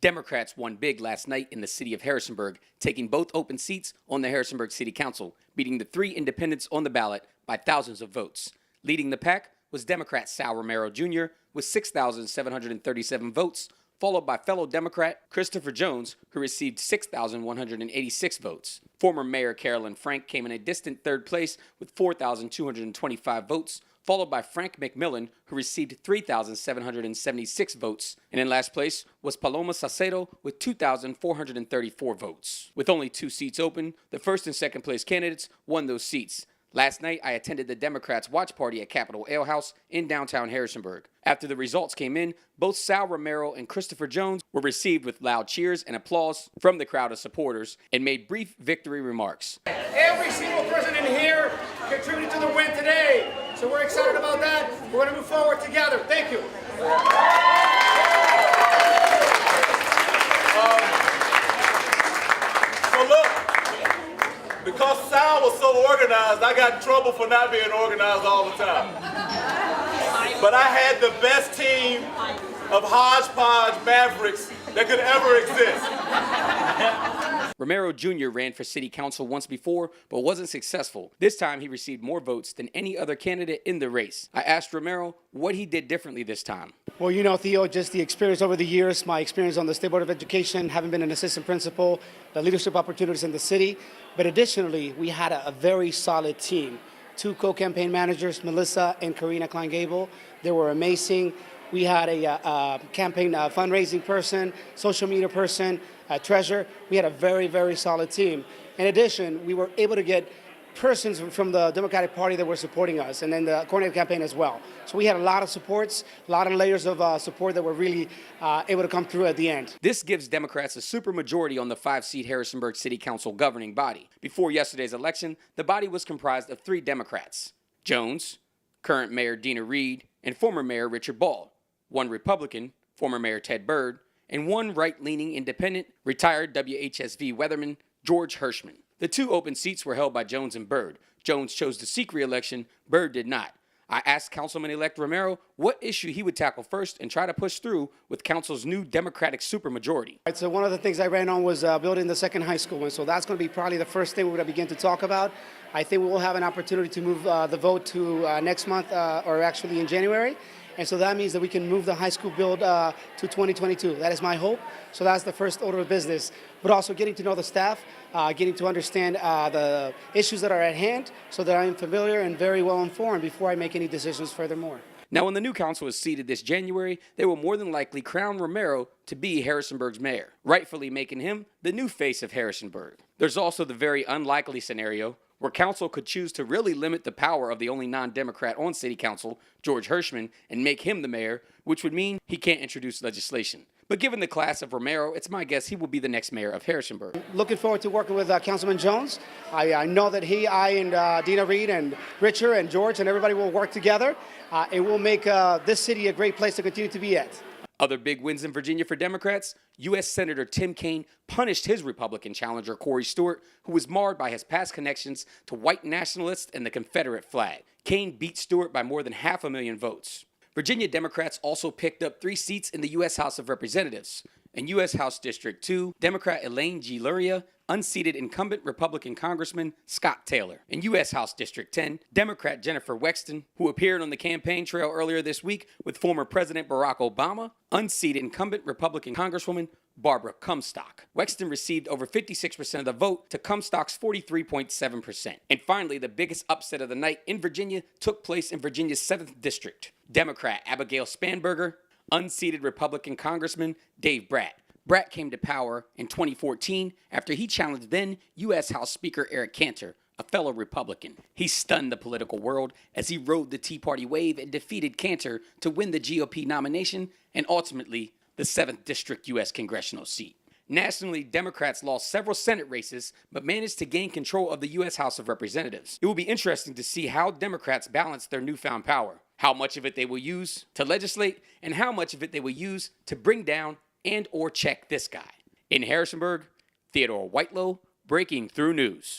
Democrats won big last night in the city of Harrisonburg, taking both open seats on the Harrisonburg City Council, beating the 3 independents on the ballot by thousands of votes. Leading the pack was Democrat Sal Romero Jr. with 6,737 votes, followed by fellow Democrat Christopher Jones, who received 6,186 votes. Former Mayor Carolyn Frank came in a distant third place with 4,225 votes, followed by Frank McMillan, who received 3,776 votes. And in last place was Paloma Sacedo with 2,434 votes. With only 2 seats open, the first and second place candidates won those seats. Last night, I attended the Democrats' watch party at Capitol Ale House in downtown Harrisonburg. After the results came in, both Sal Romero and Christopher Jones were received with loud cheers and applause from the crowd of supporters and made brief victory remarks. Every single person in here contributed to the win today, so we're excited about that. We're going to move forward together. Thank you. So look, because Sal was so organized, I got in trouble for not being organized all the time. But I had the best team of hodgepodge mavericks that could ever exist. Romero Jr. ran for city council once before, but wasn't successful. This time, he received more votes than any other candidate in the race. I asked Romero what he did differently this time. Well, you know, Theo, just the experience over the years, my experience on the State Board of Education, having been an assistant principal, the leadership opportunities in the city. But additionally, we had a very solid team. 2 co-campaign managers, Melissa and Karina Klein-Gable. They were amazing. We had a campaign fundraising person, social media person, treasurer. We had a very, very solid team. In addition, we were able to get persons from the Democratic Party that were supporting us, and then the coordinated campaign as well. So we had a lot of supports, a lot of layers of support that were really able to come through at the end. This gives Democrats a supermajority on the 5-seat Harrisonburg City Council governing body. Before yesterday's election, the body was comprised of 3 Democrats: Jones, current Mayor Dina Reed, and former Mayor Richard Ball; 1 Republican, former Mayor Ted Byrd; and 1 right-leaning independent, retired WHSV weatherman George Hirschman. The 2 open seats were held by Jones and Byrd. Jones chose to seek re-election, Byrd did not. I asked Councilman-elect Romero what issue he would tackle first and try to push through with council's new Democratic supermajority. Right, so one of the things I ran on was building the second high school, and so that's going to be probably the first thing we're going to begin to talk about. I think we will have an opportunity to move the vote to next month, or actually in January. And so that means that we can move the high school build to 2022. That is my hope. So that's the first order of business. But also getting to know the staff, getting to understand the issues that are at hand so that I'm familiar and very well informed before I make any decisions furthermore. Now, when the new council is seated this January, they will more than likely crown Romero to be Harrisonburg's mayor, rightfully making him the new face of Harrisonburg. There's also the very unlikely scenario where council could choose to really limit the power of the only non-Democrat on city council, George Hirschman, and make him the mayor, which would mean he can't introduce legislation. But given the class of Romero, it's my guess he will be the next mayor of Harrisonburg. Looking forward to working with Councilman Jones. I know that I and Dina Reed and Richard and George and everybody will work together, and we'll make this city a great place to continue to be at. Other big wins in Virginia for Democrats: U.S. Senator Tim Kaine punished his Republican challenger Corey Stewart, who was marred by his past connections to white nationalists and the Confederate flag. Kaine beat Stewart by more than 500,000 votes. Virginia Democrats also picked up 3 seats in the U.S. House of Representatives. In U.S. House District 2, Democrat Elaine G. Luria unseated incumbent Republican Congressman Scott Taylor. In U.S. House District 10, Democrat Jennifer Wexton, who appeared on the campaign trail earlier this week with former President Barack Obama, unseated incumbent Republican Congresswoman Barbara Comstock. Wexton received over 56% of the vote to Comstock's 43.7%. And finally, the biggest upset of the night in Virginia took place in Virginia's 7th District. Democrat Abigail Spanberger unseated Republican Congressman Dave Bratt. Bratt came to power in 2014 after he challenged then U.S. House Speaker Eric Cantor, a fellow Republican. He stunned the political world as he rode the Tea Party wave and defeated Cantor to win the GOP nomination and ultimately the 7th District U.S. congressional seat. Nationally, Democrats lost several Senate races, but managed to gain control of the U.S. House of Representatives. It will be interesting to see how Democrats balance their newfound power, how much of it they will use to legislate, and how much of it they will use to bring down and or check this guy. In Harrisonburg, Theodore Whitelow, Breaking Through News.